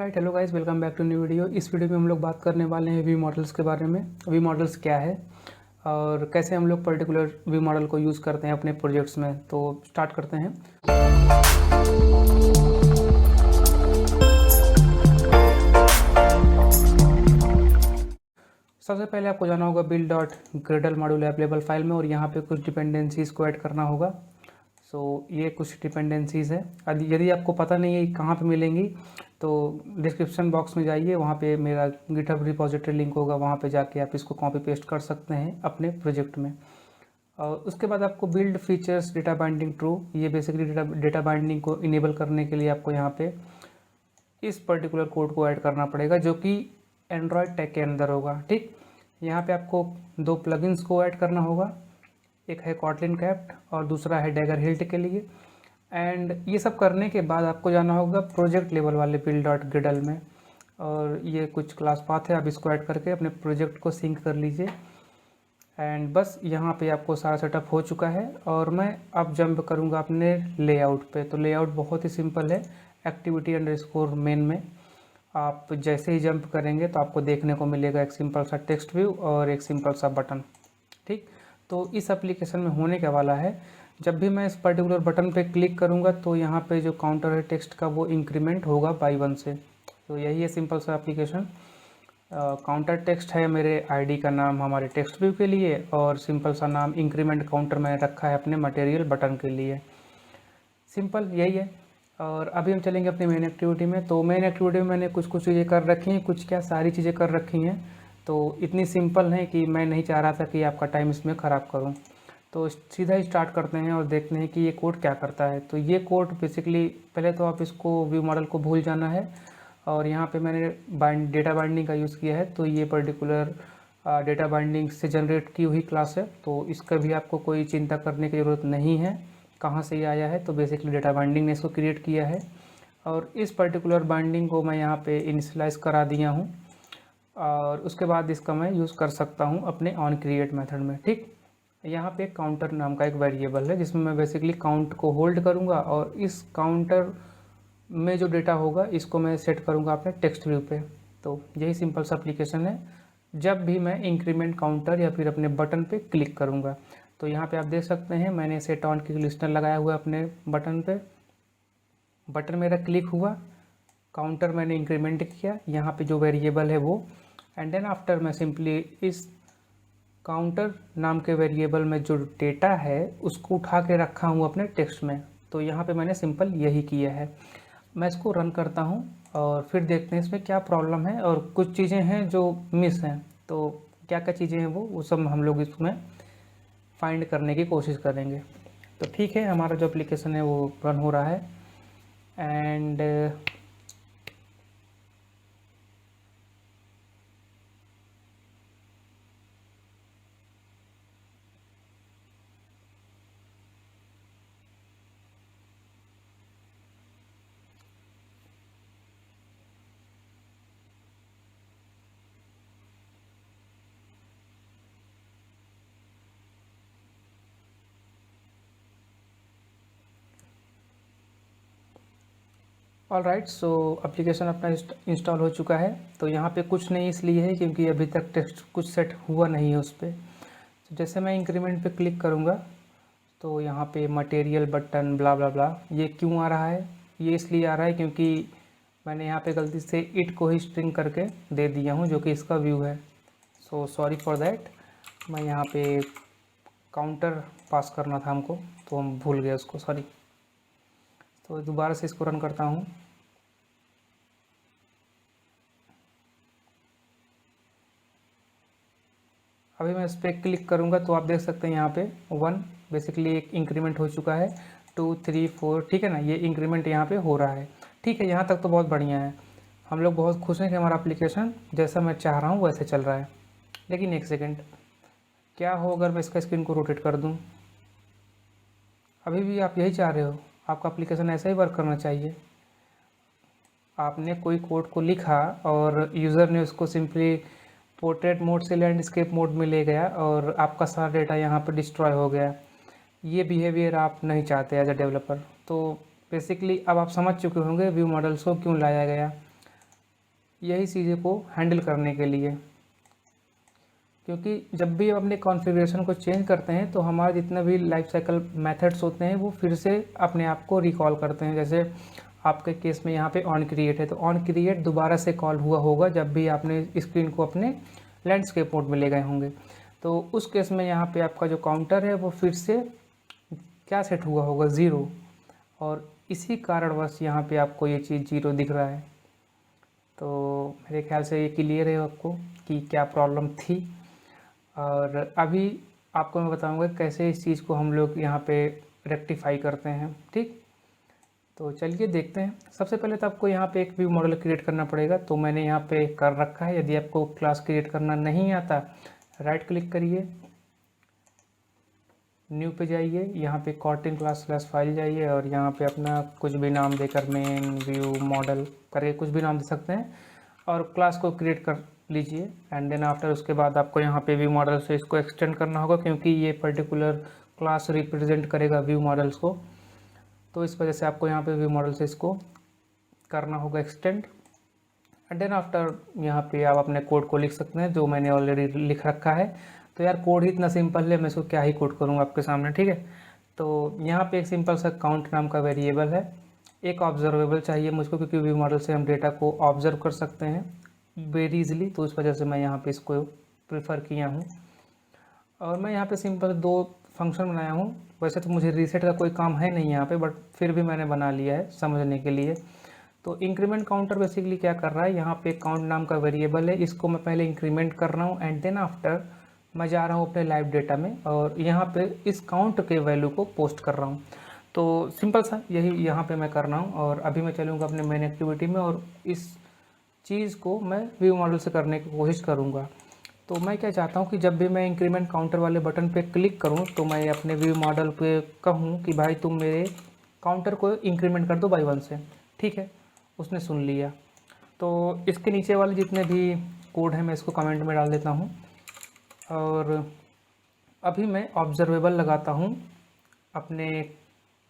Alright, hello guys, welcome back to new video. इस video में हम लोग बात करने वाले हैं व्यू मॉडल्स के बारे में। व्यू मॉडल्स क्या है और कैसे हम लोग पर्टिकुलर व्यू मॉडल को यूज़ करते हैं अपने प्रोजेक्ट्स में। तो स्टार्ट करते हैं। सबसे पहले आपको जाना होगा build.gradle मॉड्यूल अवेलेबल फाइल में और यहाँ पे कुछ डिपेंडेंसीज़ को ऐड करना होगा। ये कुछ डिपेंडेंसीज़ है। यदि आपको पता नहीं है कहाँ पे मिलेंगी तो डिस्क्रिप्शन बॉक्स में जाइए, वहाँ पे मेरा गिटहब रिपोजिटरी लिंक होगा, वहाँ पे जाके आप इसको कॉपी पेस्ट कर सकते हैं अपने प्रोजेक्ट में। और उसके बाद आपको build features data binding true, ये बेसिकली डेटा बाइंडिंग को इनेबल करने के लिए आपको यहाँ पे इस पर्टिकुलर कोड को ऐड करना पड़ेगा, जो कि एंड्रॉयड टैग के अंदर होगा। ठीक, यहाँ पे आपको दो प्लगइन्स को ऐड करना होगा, एक है कॉटलिन कैप्ट और दूसरा है डैगर हिल्ट के लिए। एंड ये सब करने के बाद आपको जाना होगा प्रोजेक्ट लेवल वाले build.gradle में, और ये कुछ क्लास पाथ है, आप इसको ऐड करके अपने प्रोजेक्ट को सिंक कर लीजिए। एंड बस यहाँ पे आपको सारा सेटअप हो चुका है और मैं अब जंप करूँगा अपने लेआउट पे। तो लेआउट बहुत ही सिंपल है। activity_main में आप जैसे ही जंप करेंगे तो आपको देखने को मिलेगा एक सिंपल सा टेक्स्ट व्यू और एक सिंपल सा बटन। ठीक, तो इस एप्लीकेशन में होने क्या वाला है, जब भी मैं इस पर्टिकुलर बटन पे क्लिक करूँगा तो यहाँ पे जो काउंटर है टेक्स्ट का वो इंक्रीमेंट होगा बाई 1 से। तो यही है सिंपल सा एप्लीकेशन। काउंटर टेक्स्ट है मेरे आईडी का नाम हमारे टेक्स्ट व्यू के लिए, और सिंपल सा नाम इंक्रीमेंट काउंटर मैंने रखा है अपने मटेरियल बटन के लिए। सिंपल यही है। और अभी हम चलेंगे अपनी मेन एक्टिविटी में। तो मेन एक्टिविटी में मैंने कुछ चीज़ें कर रखी हैं, कुछ क्या सारी चीज़ें कर रखी हैं। तो इतनी सिंपल है कि मैं नहीं चाह रहा था कि आपका टाइम इसमें ख़राब करूं। तो सीधा ही स्टार्ट करते हैं और देखते हैं कि ये कोड क्या करता है। तो ये कोड बेसिकली, पहले तो आप इसको व्यू मॉडल को भूल जाना है, और यहाँ पे मैंने डेटा बाइंडिंग का यूज़ किया है। तो ये पर्टिकुलर डेटा बाइंडिंग से जनरेट की हुई क्लास है, तो इसका भी आपको कोई चिंता करने की ज़रूरत नहीं है कहाँ से ये आया है। तो बेसिकली डेटा बाइंडिंग ने इसको क्रिएट किया है, और इस पर्टिकुलर बाइंडिंग को मैं यहाँ पे इनिशियलाइज करा दिया हूँ, और उसके बाद इसका मैं यूज़ कर सकता हूँ अपने ऑन क्रिएट मेथड में। ठीक, यहाँ पे काउंटर नाम का एक वेरिएबल है जिसमें मैं बेसिकली काउंट को होल्ड करूँगा, और इस काउंटर में जो डेटा होगा इसको मैं सेट करूँगा अपने टेक्स्ट व्यू पे। तो यही सिंपल सा एप्लीकेशन है जब भी मैं इंक्रीमेंट काउंटर या फिर अपने बटन पे क्लिक करूँगा। तो यहाँ पे आप देख सकते हैं मैंने सेट ऑन की लिस्टनर लगाया हुआ है अपने बटन पे। बटन मेरा क्लिक हुआ, काउंटर मैंने इंक्रीमेंट किया, यहाँ पे जो वेरिएबल है वो, एंड देन आफ्टर मैं सिंपली इस काउंटर नाम के वेरिएबल में जो डेटा है उसको उठा के रखा हूँ अपने टेक्स्ट में। तो यहाँ पे मैंने सिंपल यही किया है। मैं इसको रन करता हूँ और फिर देखते हैं इसमें क्या प्रॉब्लम है, और कुछ चीज़ें हैं जो मिस हैं। तो क्या क्या चीज़ें हैं वो सब हम लोग इसमें फाइंड करने की कोशिश करेंगे। तो ठीक है, हमारा जो एप्लीकेशन है वो रन हो रहा है। एंड ऑलराइट, सो एप्लीकेशन अपना इंस्टॉल हो चुका है। तो यहाँ पे कुछ नहीं इसलिए है क्योंकि अभी तक टेक्स्ट कुछ सेट हुआ नहीं है उस पर। तो जैसे मैं इंक्रीमेंट पे क्लिक करूँगा तो यहाँ पे मटेरियल बटन ब्ला ब्ला ब्ला, ये क्यों आ रहा है? ये इसलिए आ रहा है क्योंकि मैंने यहाँ पे गलती से इट को ही स्ट्रिंग करके दे दिया हूँ, जो कि इसका व्यू है। So sorry for that. मैं यहाँ पे काउंटर पास करना था हमको, तो हम भूल गए उसको, सॉरी। तो दोबारा से इसको रन करता हूँ। अभी मैं इस पर क्लिक करूँगा तो आप देख सकते हैं यहाँ पे 1 बेसिकली एक इंक्रीमेंट हो चुका है, 2 3 4, ठीक है ना, ये इंक्रीमेंट यहाँ पे हो रहा है। ठीक है, यहाँ तक तो बहुत बढ़िया है। हम लोग बहुत खुश हैं कि हमारा एप्लीकेशन जैसा मैं चाह रहा हूँ वैसे चल रहा है। लेकिन एक सेकेंड, क्या हो अगर मैं इसका स्क्रीन को रोटेट कर दूँ? अभी भी आप यही चाह रहे हो, आपका एप्लीकेशन ऐसा ही वर्क करना चाहिए। आपने कोई कोड को लिखा और यूज़र ने उसको सिंपली पोर्ट्रेट मोड से लैंडस्केप मोड में ले गया और आपका सारा डेटा यहाँ पर डिस्ट्रॉय हो गया। ये बिहेवियर आप नहीं चाहते एज अ डेवलपर। तो बेसिकली अब आप समझ चुके होंगे व्यू मॉडल्स को क्यों लाया गया। यही चीज़ों को हैंडल करने के लिए, क्योंकि जब भी हम अपने कॉन्फ़िगरेशन को चेंज करते हैं तो हमारे जितने भी लाइफ साइकिल मेथड्स होते हैं वो फिर से अपने आप को रिकॉल करते हैं। जैसे आपके केस में यहाँ पे ऑन क्रिएट है, तो ऑन क्रिएट दोबारा से कॉल हुआ होगा जब भी आपने स्क्रीन को अपने लैंडस्केप मोड में ले गए होंगे। तो उस केस में यहाँ पे आपका जो काउंटर है वो फिर से क्या सेट हुआ होगा, 0, और इसी कारणवश यहाँ पे आपको ये चीज़ 0 दिख रहा है। तो मेरे ख्याल से ये क्लियर है आपको कि क्या प्रॉब्लम थी। और अभी आपको मैं बताऊंगा कैसे इस चीज़ को हम लोग यहाँ पे रेक्टिफाई करते हैं। ठीक, तो चलिए देखते हैं। सबसे पहले तो आपको यहाँ पे एक व्यू मॉडल क्रिएट करना पड़ेगा, तो मैंने यहाँ पे कर रखा है। यदि आपको क्लास क्रिएट करना नहीं आता, राइट क्लिक करिए, न्यू पे जाइए, यहाँ पे कॉर्टिन क्लास स्लैश फाइल जाइए और यहाँ पे अपना कुछ भी नाम देकर मेन व्यू मॉडल करके कुछ भी नाम दे सकते हैं और क्लास को क्रिएट कर लीजिए। एंड देन आफ्टर उसके बाद आपको यहाँ पे व्यू मॉडल से इसको एक्सटेंड करना होगा, क्योंकि ये पर्टिकुलर क्लास रिप्रेजेंट करेगा व्यू मॉडल्स को, तो इस वजह से आपको यहाँ पे व्यू मॉडल से इसको करना होगा एक्सटेंड। एंड देन आफ्टर यहाँ पे आप अपने कोड को लिख सकते हैं, जो मैंने ऑलरेडी लिख रखा है। तो यार कोड ही इतना सिंपल है, मैं इसको क्या ही कोड करूँगा आपके सामने, ठीक है। तो यहाँ पे एक सिंपल सा काउंट नाम का वेरिएबल है, एक ऑब्जर्वेबल चाहिए मुझको, क्योंकि व्यू मॉडल से हम डेटा को ऑब्जर्व कर सकते हैं वेरी इजीली, तो इस वजह से मैं यहाँ पे इसको प्रेफर किया हूँ। और मैं यहाँ पे सिंपल 2 फंक्शन बनाया हूँ। वैसे तो मुझे रीसेट का कोई काम है नहीं यहाँ पे, बट फिर भी मैंने बना लिया है समझने के लिए। तो इंक्रीमेंट काउंटर बेसिकली क्या कर रहा है, यहाँ पे काउंट नाम का वेरिएबल है, इसको मैं पहले इंक्रीमेंट कर रहा हूँ एंड देन आफ्टर मैं जा रहा हूँ अपने लाइव डेटा में और यहाँ पे इस काउंट के वैल्यू को पोस्ट कर रहा हूँ। तो सिंपल सा यही यहाँ पे मैं कर रहा हूँ। और अभी मैं चलूँगा अपने मेन एक्टिविटी में और इस चीज़ को मैं व्यू मॉडल से करने की कोशिश करूँगा। तो मैं क्या चाहता हूँ कि जब भी मैं इंक्रीमेंट काउंटर वाले बटन पे क्लिक करूँ तो मैं अपने व्यू मॉडल पे कहूँ कि भाई तुम मेरे काउंटर को इंक्रीमेंट कर दो बाई 1 से। ठीक है, उसने सुन लिया। तो इसके नीचे वाले जितने भी कोड हैं मैं इसको कमेंट में डाल देता हूँ। और अभी मैं ऑब्जर्वेबल लगाता हूँ अपने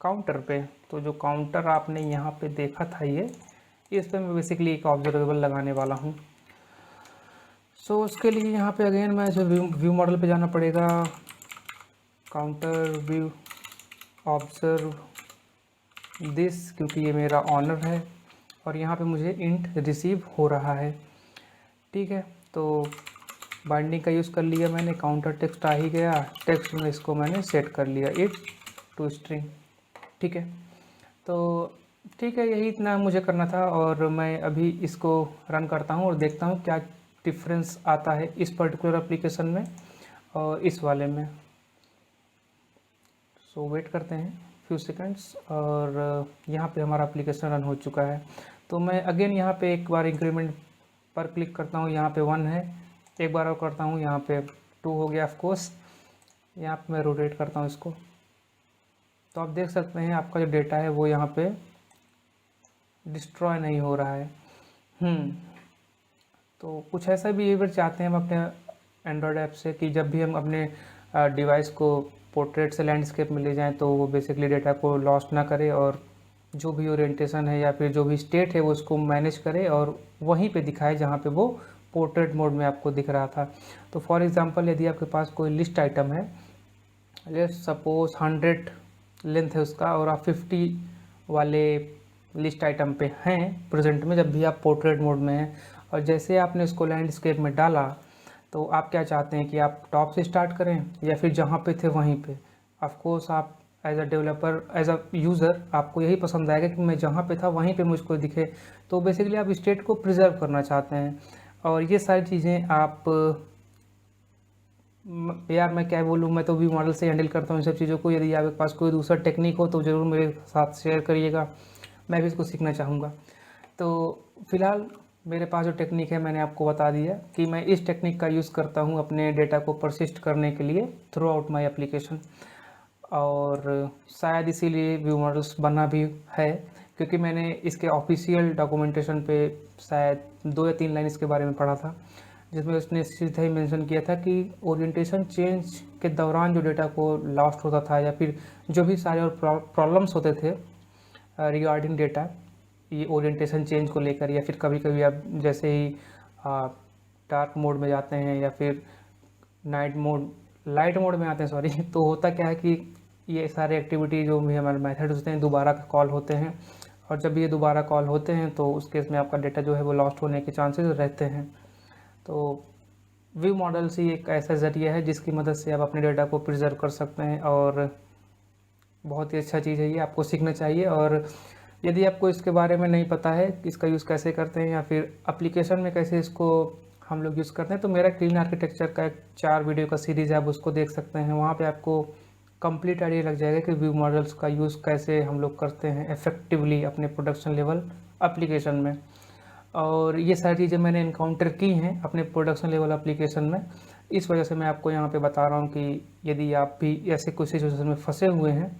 काउंटर पे। तो जो काउंटर आपने यहाँ पे देखा था ये, इस पे मैं बेसिकली एक ऑब्जर्वेबल लगाने वाला हूँ। सो उसके लिए यहाँ पे अगेन मैं जो व्यू मॉडल पे जाना पड़ेगा, काउंटर व्यू ऑब्जर्व दिस, क्योंकि ये मेरा ऑनर है और यहाँ पे मुझे इंट रिसीव हो रहा है। ठीक है, तो बाइंडिंग का यूज़ कर लिया मैंने, काउंटर टेक्स्ट आ ही गया, टेक्स्ट में इसको मैंने सेट कर लिया इट टू स्ट्रिंग। ठीक है, तो ठीक है, यही इतना मुझे करना था और मैं अभी इसको रन करता हूँ और देखता हूँ क्या डिफरेंस आता है इस पर्टिकुलर एप्लीकेशन में और इस वाले में। सो वेट करते हैं फ्यू सेकंड्स और यहाँ पे हमारा एप्लीकेशन रन हो चुका है। तो मैं अगेन यहाँ पे एक बार इंक्रीमेंट पर क्लिक करता हूँ, यहाँ पे 1 है, एक बार और करता हूँ, यहाँ पे 2 हो गया ऑफकोर्स। यहाँ पे मैं रोटेट करता हूँ इसको, तो आप देख सकते हैं आपका जो डेटा है वो यहाँ पे डिस्ट्रॉय नहीं हो रहा है। तो कुछ ऐसा बिहेवियर चाहते हैं हम अपने एंड्रॉयड ऐप से कि जब भी हम अपने डिवाइस को पोर्ट्रेट से लैंडस्केप में ले जाएं तो वो बेसिकली डेटा को लॉस्ट ना करे और जो भी ओरिएंटेशन है या फिर जो भी स्टेट है वो उसको मैनेज करे और वहीं पे दिखाए जहाँ पे वो पोर्ट्रेट मोड में आपको दिख रहा था। तो फॉर एग्जांपल यदि आपके पास कोई लिस्ट आइटम है, लेट्स सपोज 100 लेंथ है उसका और आप 50 वाले लिस्ट आइटम पे हैं प्रेजेंट में, जब भी आप पोर्ट्रेट मोड में हैं और जैसे आपने इसको लैंडस्केप में डाला तो आप क्या चाहते हैं कि आप टॉप से स्टार्ट करें या फिर जहाँ पे थे वहीं पे। ऑफ कोर्स आप as a developer, as a user आपको यही पसंद आएगा कि मैं जहाँ पे था वहीं पे मुझको दिखे। तो बेसिकली आप स्टेट को प्रिजर्व करना चाहते हैं और ये सारी चीज़ें आप, यार मैं क्या बोलूँ, मैं तो व्यू मॉडल से हैंडल करता हूँ इन सब चीज़ों को। यदि आपके पास कोई दूसरा टेक्निक हो तो ज़रूर मेरे साथ शेयर करिएगा, मैं भी इसको सीखना चाहूँगा। तो फिलहाल मेरे पास जो टेक्निक है मैंने आपको बता दिया कि मैं इस टेक्निक का यूज़ करता हूँ अपने डेटा को परसिस्ट करने के लिए थ्रू आउट माई एप्लीकेशन। और शायद इसीलिए व्यू मॉडल्स बना भी है, क्योंकि मैंने इसके ऑफिशियल डॉक्यूमेंटेशन पे शायद 2 या 3 लाइन इसके बारे में पढ़ा था, जिसमें उसने सीधा ही मेंशन किया था कि ओरिएंटेशन चेंज के दौरान जो डेटा को लॉस्ट होता था या फिर जो भी सारे और प्रॉब्लम्स होते थे रिगार्डिंग डेटा, ये ओरिएंटेशन चेंज को लेकर, या फिर कभी कभी आप जैसे ही डार्क मोड में जाते हैं या फिर लाइट मोड में आते हैं सॉरी, तो होता क्या है कि ये सारे एक्टिविटी जो भी हमारे मेथड्स होते हैं दोबारा कॉल होते हैं, और जब ये दोबारा कॉल होते हैं तो उस केस में आपका डेटा जो है वो लॉस्ट होने के चांसेस रहते हैं। तो व्यू मॉडल्स ही एक ऐसा ज़रिया है जिसकी मदद से आप अपने डेटा को प्रिजर्व कर सकते हैं, और बहुत ही अच्छा चीज़ है ये, आपको सीखना चाहिए। और यदि आपको इसके बारे में नहीं पता है कि इसका यूज़ कैसे करते हैं या फिर एप्लीकेशन में कैसे इसको हम लोग यूज़ करते हैं, तो मेरा क्लीन आर्किटेक्चर का एक 4 वीडियो का सीरीज़ है, आप उसको देख सकते हैं। वहाँ पे आपको कंप्लीट आइडिया लग जाएगा कि व्यू मॉडल्स का यूज़ कैसे हम लोग करते हैं इफ़ेक्टिवली अपने प्रोडक्शन लेवल एप्लीकेशन में। और ये सारी चीज़ें मैंने इनकाउंटर की हैं अपने प्रोडक्शन लेवल एप्लीकेशन में, इस वजह से मैं आपको यहाँ पे बता रहा हूँ कि यदि आप भी ऐसे कुछ सिचुएशन में फंसे हुए हैं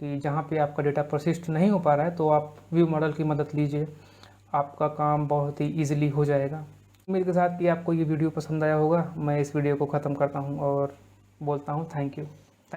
कि जहाँ पे आपका डेटा परसिस्ट नहीं हो पा रहा है, तो आप व्यू मॉडल की मदद लीजिए, आपका काम बहुत ही ईजिली हो जाएगा। उम्मीद के साथ कि आपको ये वीडियो पसंद आया होगा। मैं इस वीडियो को ख़त्म करता हूँ और बोलता हूँ थैंक यू।